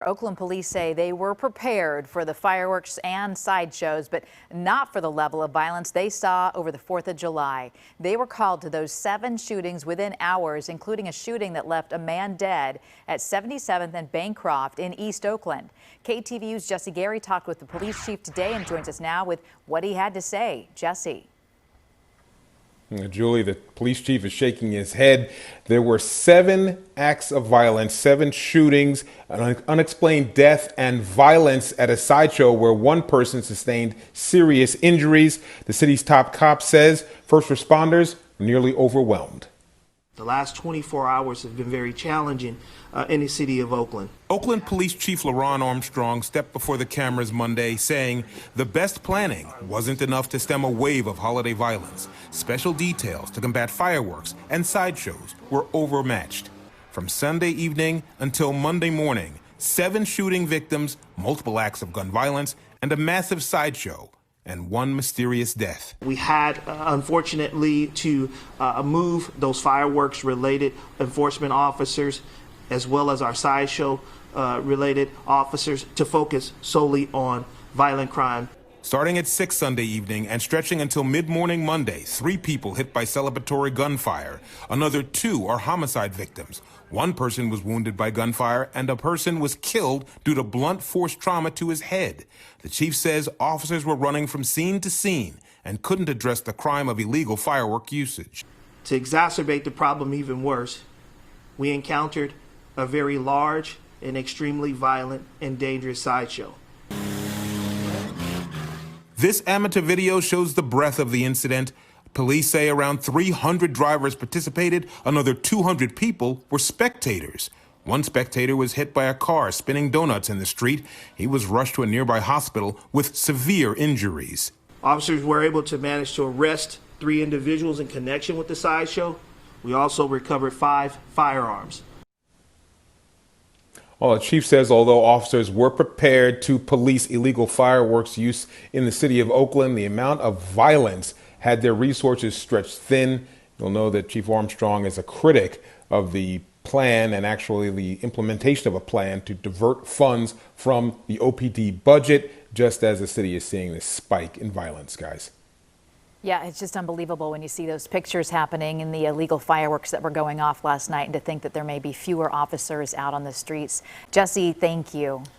Oakland police say they were prepared for the fireworks and sideshows, but not for the level of violence they saw over the 4th of July. They were called to those 7 shootings within hours, including a shooting that left a man dead at 77th and Bancroft in East Oakland. KTVU's Jesse Gary talked with the police chief today and joins us now with what he had to say. Jesse. Julie, the police chief is shaking his head. There were 7 acts of violence, 7 shootings, an unexplained death, and violence at a sideshow where one person sustained serious injuries. The city's top cop says first responders are nearly overwhelmed. The last 24 hours have been very challenging in the city of Oakland. Oakland Police Chief LaRon Armstrong stepped before the cameras Monday saying the best planning wasn't enough to stem a wave of holiday violence. Special details to combat fireworks and sideshows were overmatched. From Sunday evening until Monday morning, 7 shooting victims, multiple acts of gun violence, and a massive sideshow, and 1 mysterious death. We had, unfortunately, to move those fireworks-related enforcement officers as well as our sideshow-related officers to focus solely on violent crime. Starting at 6 Sunday evening and stretching until mid-morning Monday, 3 people hit by celebratory gunfire. Another 2 are homicide victims. 1 person was wounded by gunfire and a person was killed due to blunt force trauma to his head. The chief says officers were running from scene to scene and couldn't address the crime of illegal firework usage. To exacerbate the problem even worse, we encountered a very large and extremely violent and dangerous sideshow. This amateur video shows the breadth of the incident. Police say around 300 drivers participated. Another 200 people were spectators. 1 spectator was hit by a car spinning donuts in the street. He was rushed to a nearby hospital with severe injuries. Officers were able to manage to arrest 3 individuals in connection with the sideshow. We also recovered 5 firearms. Well, the chief says although officers were prepared to police illegal fireworks use in the city of Oakland, the amount of violence had their resources stretched thin. You'll know that Chief Armstrong is a critic of the plan and actually the implementation of a plan to divert funds from the OPD budget, just as the city is seeing this spike in violence, guys. Yeah, it's just unbelievable when you see those pictures happening in the illegal fireworks that were going off last night, and to think that there may be fewer officers out on the streets. Jesse, thank you.